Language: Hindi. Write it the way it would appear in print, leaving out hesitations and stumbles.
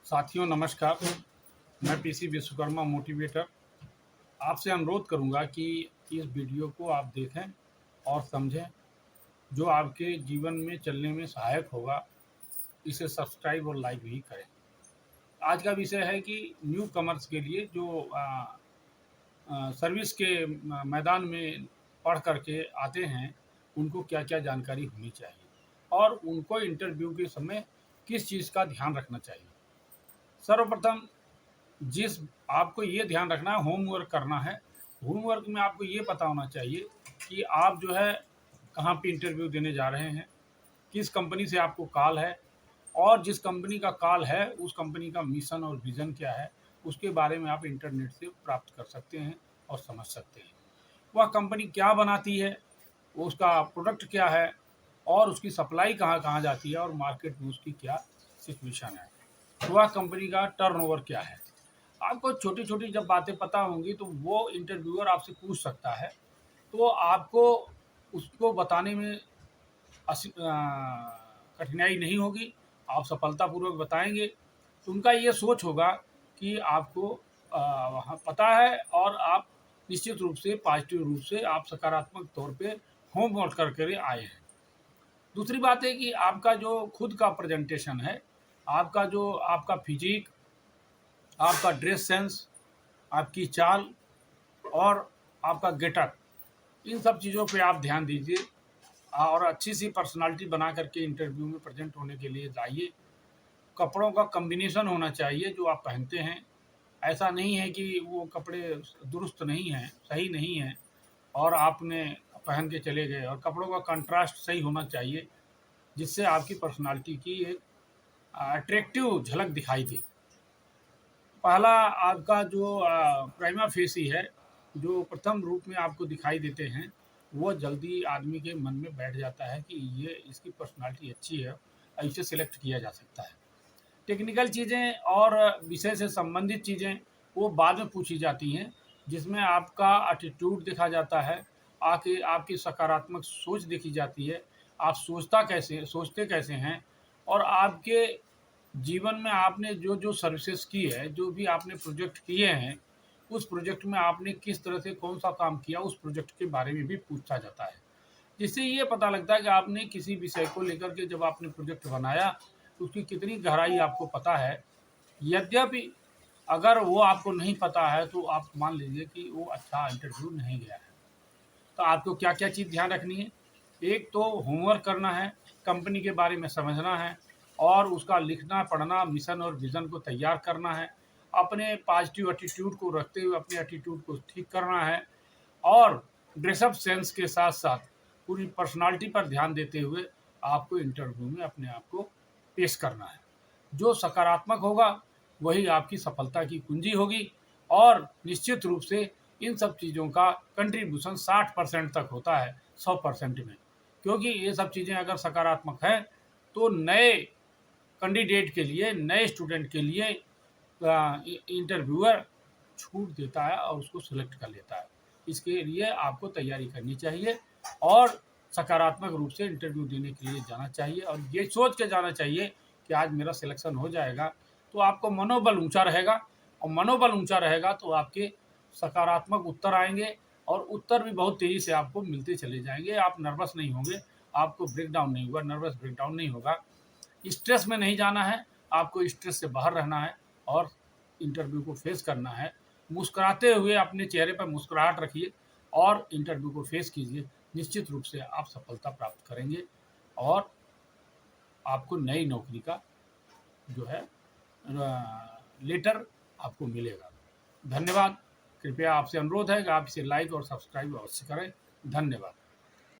साथियों नमस्कार। मैं पीसी विश्वकर्मा मोटिवेटर आपसे अनुरोध करूंगा कि इस वीडियो को आप देखें और समझें, जो आपके जीवन में चलने में सहायक होगा। इसे सब्सक्राइब और लाइक भी करें। आज का विषय है कि न्यू कमर्स के लिए जो सर्विस के मैदान में पढ़ करके आते हैं, उनको क्या क्या जानकारी होनी चाहिए और उनको इंटरव्यू के समय किस चीज़ का ध्यान रखना चाहिए। सर्वप्रथम जिस आपको ये ध्यान रखना है, होमवर्क करना है। होमवर्क में आपको ये पता होना चाहिए कि आप जो है कहाँ पे इंटरव्यू देने जा रहे हैं, किस कंपनी से आपको कॉल है और जिस कंपनी का कॉल है उस कंपनी का मिशन और विज़न क्या है, उसके बारे में आप इंटरनेट से प्राप्त कर सकते हैं और समझ सकते हैं। वह कंपनी क्या बनाती है, उसका प्रोडक्ट क्या है और उसकी सप्लाई कहाँ-कहाँ जाती है और मार्केट में उसकी क्या सिचुएशन है। वह कंपनी का टर्नओवर क्या है। आपको छोटी-छोटी जब बातें पता होंगी तो वो इंटरव्यूअर आपसे पूछ सकता है, तो आपको उसको बताने में कठिनाई नहीं होगी, आप सफलतापूर्वक बताएँगे। तो उनका ये सोच होगा कि आपको वहाँ पता है और आप निश्चित रूप से पॉजिटिव रूप से आप सकारात्मक तौर पे होमवर्क करके आए हैं। दूसरी बात है कि आपका जो खुद का प्रेजेंटेशन है, आपका फ़िज़ीक, आपका ड्रेस सेंस, आपकी चाल और आपका गेटअप, इन सब चीज़ों पे आप ध्यान दीजिए और अच्छी सी पर्सनालिटी बना करके इंटरव्यू में प्रेजेंट होने के लिए जाइए। कपड़ों का कॉम्बिनेशन होना चाहिए जो आप पहनते हैं। ऐसा नहीं है कि वो कपड़े दुरुस्त नहीं हैं, सही नहीं हैं और आपने पहन के चले गए, और कपड़ों का कंट्रास्ट सही होना चाहिए, जिससे आपकी पर्सनालिटी की एक अट्रैक्टिव झलक दिखाई दे। पहला आपका जो प्राइमा फेसी है, जो प्रथम रूप में आपको दिखाई देते हैं, वो जल्दी आदमी के मन में बैठ जाता है कि ये इसकी पर्सनालिटी अच्छी है और इसे सेलेक्ट किया जा सकता है। टेक्निकल चीज़ें और विषय से संबंधित चीज़ें वो बाद में पूछी जाती हैं, जिसमें आपका एटीट्यूड देखा जाता है, आके आपकी सकारात्मक सोच देखी जाती है, आप सोचते कैसे हैं और आपके जीवन में आपने जो सर्विसेज की है, जो भी आपने प्रोजेक्ट किए हैं, उस प्रोजेक्ट में आपने किस तरह से कौन-सा काम किया, उस प्रोजेक्ट के बारे में भी पूछा जाता है। जिससे ये पता लगता है कि आपने किसी विषय को लेकर के जब आपने प्रोजेक्ट बनाया, तो उसकी कितनी गहराई आपको पता है। यद्यपि अगर वो आपको नहीं पता है, तो आप मान लीजिए कि वो अच्छा इंटरव्यू नहीं गया है। तो आपको क्या-क्या चीज़ ध्यान रखनी है? एक तो होमवर्क करना है, कंपनी के बारे में समझना है और उसका लिखना, पढ़ना, मिशन और विज़न को तैयार करना है। अपने पॉज़िटिव एटीट्यूड को रखते हुए अपने एटीट्यूड को ठीक करना है और ड्रेसअप सेंस के साथ-साथ पूरी पर्सनैलिटी पर ध्यान देते हुए आपको इंटरव्यू में अपने आप को पेश करना है। जो सकारात्मक होगा, वही आपकी सफलता की कुंजी होगी और निश्चित रूप से इन सब चीज़ों का कंट्रीब्यूशन 60% तक होता है 100% में। क्योंकि ये सब चीज़ें अगर सकारात्मक हैं, तो नए कैंडिडेट के लिए, नए स्टूडेंट के लिए इंटरव्यूअर छूट देता है और उसको सेलेक्ट कर लेता है। इसके लिए आपको तैयारी करनी चाहिए और सकारात्मक रूप से इंटरव्यू देने के लिए जाना चाहिए और ये सोच के जाना चाहिए कि आज मेरा सिलेक्शन हो जाएगा, तो आपको मनोबल ऊँचा रहेगा और मनोबल ऊँचा रहेगा तो आपके सकारात्मक उत्तर आएँगे और उत्तर भी बहुत तेज़ी से आपको मिलते चले जाएँगे। आप नर्वस नहीं होंगे, आपको ब्रेकडाउन नहीं होगा, नर्वस ब्रेकडाउन नहीं होगा। स्ट्रेस में नहीं जाना है, आपको स्ट्रेस से बाहर रहना है और इंटरव्यू को फेस करना है। मुस्कुराते हुए अपने चेहरे पर मुस्कुराहट रखिए और इंटरव्यू को फेस कीजिए। निश्चित रूप से आप सफलता प्राप्त करेंगे और आपको नई नौकरी का जो है लेटर आपको मिलेगा। धन्यवाद। कृपया आपसे अनुरोध है कि आप इसे लाइक और सब्सक्राइब अवश्य करें। धन्यवाद।